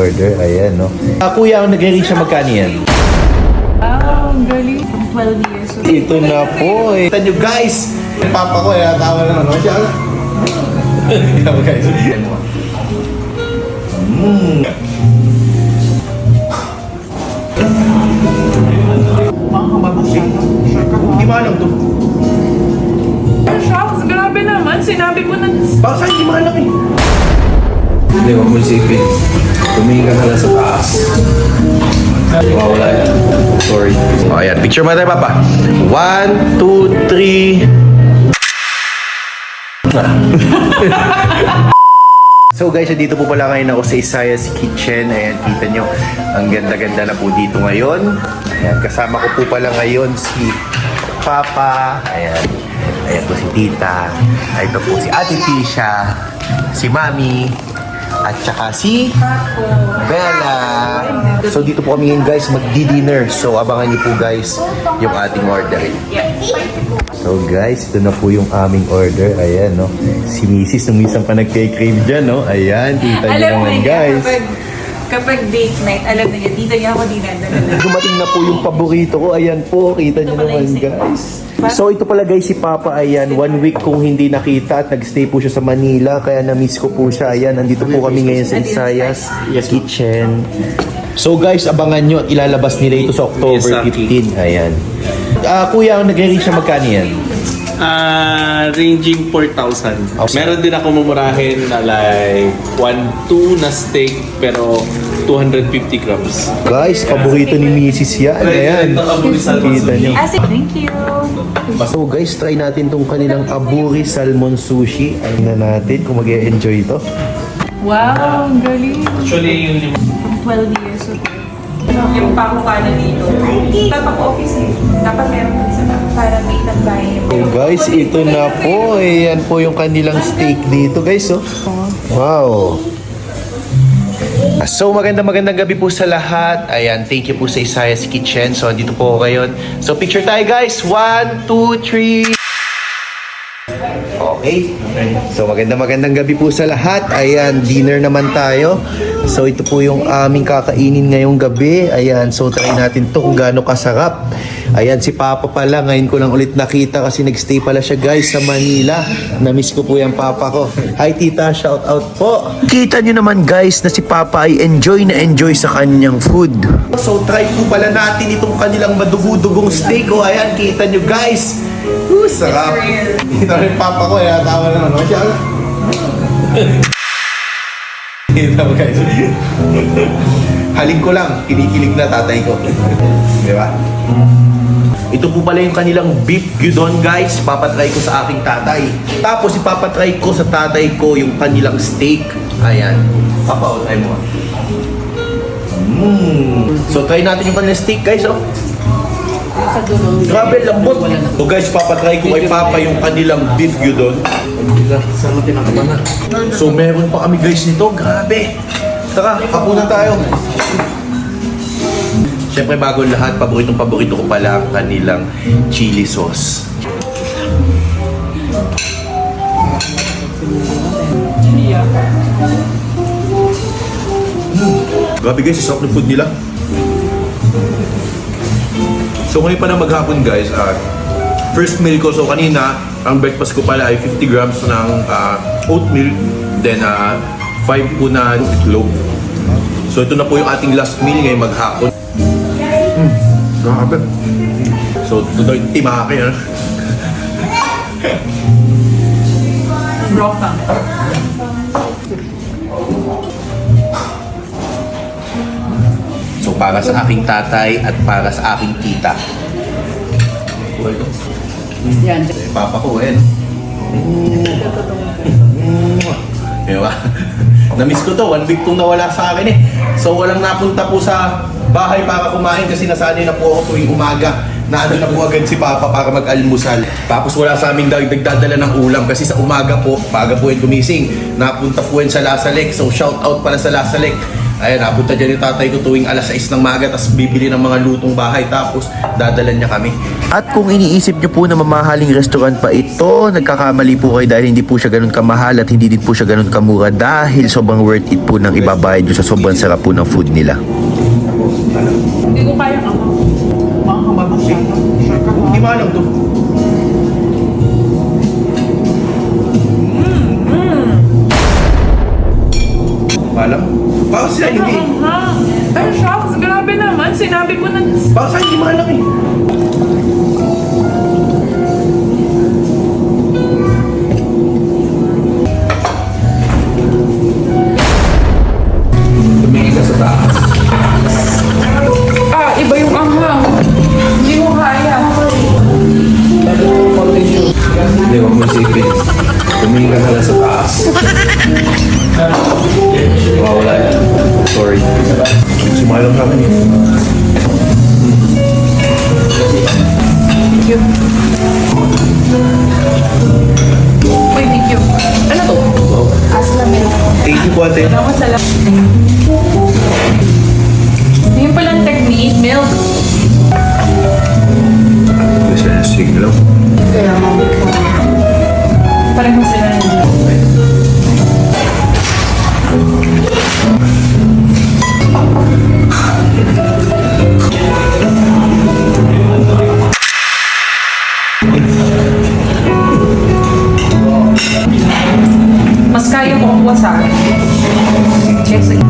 order. Ayan, no? Kuya, ang nag-reach siya magkano yan? Ang galing. 12 years old. Ito na po eh. Ito nyo guys! Papa ko, tawa na naman siya. Ito guys. Hindi mo alam to. Shocks, grabe naman. Sinabi mo na. Baka hindi mo alam eh. Hindi, wag mo isipin. Tumingin ka na lang sa taas. Mawawala yan. Sorry. O, ayan. Picture mo tayo, Papa. 1, 2, 3. So guys, dito po pala ngayon ako sa Isaiah's Kitchen. Ayan, kita nyo. Ang ganda-ganda na po dito ngayon. Ayan, kasama ko po pala ngayon si Papa. Ayan. Ayan po si Tita. Ito po si Ate Tisha. Si Mami. At saka si Bella. So dito po kami ngayon guys magdi-dinner. So abangan niyo po guys yung ating order. So guys, ito na po yung aming order. Ayan, no. Si Mrs. nung minsan pa nagke-crave dyan, no. Ayan, kita niyo naman guys. Kapag date night, alam niya, dito niya ako dinadala. Dumating na po yung paborito ko. Ayan po, kita niyo naman guys. So ito pala guys si Papa, ayan, 1 week kung hindi nakita at nagstay po siya sa Manila, kaya na-miss ko po siya. Ayan, nandito po kami ngayon sa Isaiah's Kitchen. So guys, abangan nyo at ilalabas nila ito sa October 15. Ayan. Kuya, ang nag-reach siya magkano yan? Ranging 4,000. Okay. Meron din ako mumurahin na like 1-2 na steak pero 250 grams. Guys, paborito ni Mrs. yan. Ayan. Kita nyo. Thank you. So guys, try natin tong kanilang Aburi Salmon Sushi. Ayun na natin kung mag-enjoy ito. Wow, ang galing. Actually, yung 12 years old. Yung pakukala dito. Tapos office eh. Dapat meron pa isa para may tagbayan. So guys, ito na po. Ayan po yung kanilang steak dito guys. Oh. Wow. So magandang gabi po sa lahat. Ayan, thank you po sa Isaiah's Kitchen. So dito po ako ngayon. So picture tayo guys. 1, 2, 3. Okay. So magandang gabi po sa lahat. Ayan, dinner naman tayo. So ito po yung aming kakainin ngayong gabi. Ayan, so try natin to kung gaano kasarap. Ayan, si Papa pala. Ngayon ko lang ulit nakita kasi nagstay pala siya guys sa Manila. Namiss ko po yung Papa ko. Hi Tita, shout out po. Kita nyo naman guys na si Papa ay enjoy sa kanyang food. So try po pala natin itong kanilang madugudugong steak. O ayan, kita nyo guys. Sarap. Ito rin Papa ko, tawa na naman siya. Ito guys. Haling ko lang, kinikilig na tatay ko. Di ba? Ito po pala yung kanilang beef gyudon guys. Papatry ko sa aking tatay. Tapos ipapatry ko sa tatay ko yung kanilang steak. Ayan. Papa, try mo. So try natin yung kanilang steak guys. Oh. Grabe, lambot. So guys, papatry ko kay Papa yung kanilang beef gyudon. So meron pa kami guys nito. Grabe. Tara, hapunan tayo. Siyempre bago lahat, paborito ko pala ang kanilang chili sauce. Grabe guys, sarap ng food nila. So ngayon pa na maghapon guys, first meal ko. So kanina, ang breakfast ko pala ay 50 grams ng oatmeal, then 5 po na itlog. So ito na po yung ating last meal ngayong maghapon. Grabe. So ito na yung timake. Broka. So para sa aking tatay at para sa aking tita. Yan. Papa ko, Diba? Na-miss ko to. 1 week tong nawala sa akin eh. So walang napunta po sa bahay para kumain kasi nasanay na po ako tuwing umaga. Naano na po agad si Papa para mag-almusal. Tapos wala sa aming nagdadala ng ulam kasi sa umaga po, paga po yung gumising. Napunta po yun sa Lasalek. So shout out pala sa Lasalek. Ayan, napunta dyan yung tatay ko tuwing alas 6 ng maga, tapos bibili ng mga lutong bahay, tapos dadala niya kami. At kung iniisip niyo po na mamahaling restaurant pa ito, nagkakamali po kayo dahil hindi po siya ganun kamahal at hindi din po siya ganun kamura dahil sobrang worth it po ng ibabayad nyo sa sobrang sarap po ng food nila. Hindi ko kaya nga. Hindi mo alam to. Alam? Bakit sila hindi? Ay, shocks. Grabe naman. Sinabi ko na... Bakit hindi mo alam eh? Tumingin ka sa taas. Iba yung anghang. Hindi mo kaya. Hindi, huwag mo isipin. Tumingin ka na sa taas. Mawawala yan. Sorry. Sumalong kami eh. Thank you. Wait, thank you. Ano to? Thank you po ate. Ako sa lang. Yung palang technique, milk. Gusto na signal. Pareho sila na dito. Mas kaya ko ang wasabi. Yes, okay.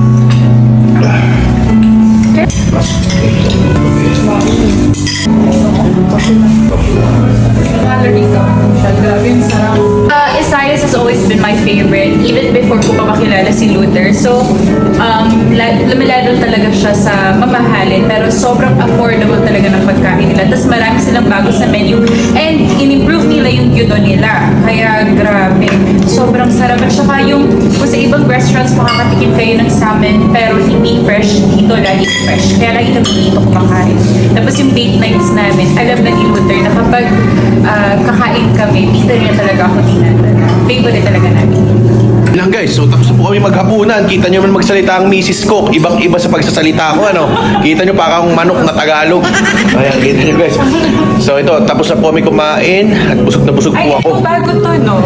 Grabe yung sarap. Isaias has always been my favorite, even before ko pa makilala si Luther. So, lumiladon talaga siya sa mamahalin, pero sobrang affordable talaga ng pagkain nila. Tapos marami silang bago sa menu. And in-improve nila yung gyudon nila. Kaya grabe. Sobrang sarap. At saka yung, kung sa ibang restaurants, makakatikim kayo ng salmon, pero hindi fresh. Dito lagi fresh. Kaya lagi kami dito kumakain. Tapos yung date nights namin, alam na ni Luther na kapag kakain kami, dito niya talaga ako tinatala. Favorite talaga namin. Lang guys, so tapos na po kami maghapunan. Kita nyo man magsalita ang Mrs. Cook. Ibang-iba sa pagsasalita ko, ano? Kita nyo pa akong manok na Tagalog. Ayan, kita nyo guys. So ito, tapos na po kami kumain at busog na busog Ay, po ako. ito bago to, no?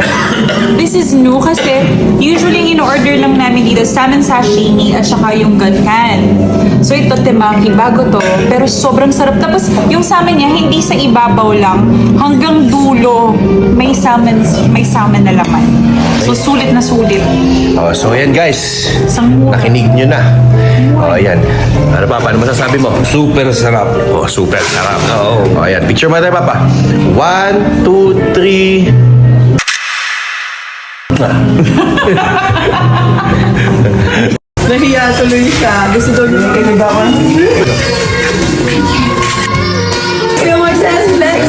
This is new kasi usually in-order lang namin dito salmon sashimi at saka yung gankan. So ito, temaki, bago to. Pero sobrang sarap. Tapos yung salmon niya, hindi sa ibabaw lang. Hanggang dulo, may salmon na laman. So sulit na sulit. Oh, so ayan guys, Isang nakinig nyo na. Oh, ayan. Ano pa, paano masasabi mo? Super sarap. Oh, super sarap. Oo. Oh, ayan. Picture mo tayo, Papa. 1, 2, 3. Nahiya tuloy siya. Gusto daw niya kinagawa. Kaya mag-sass flex.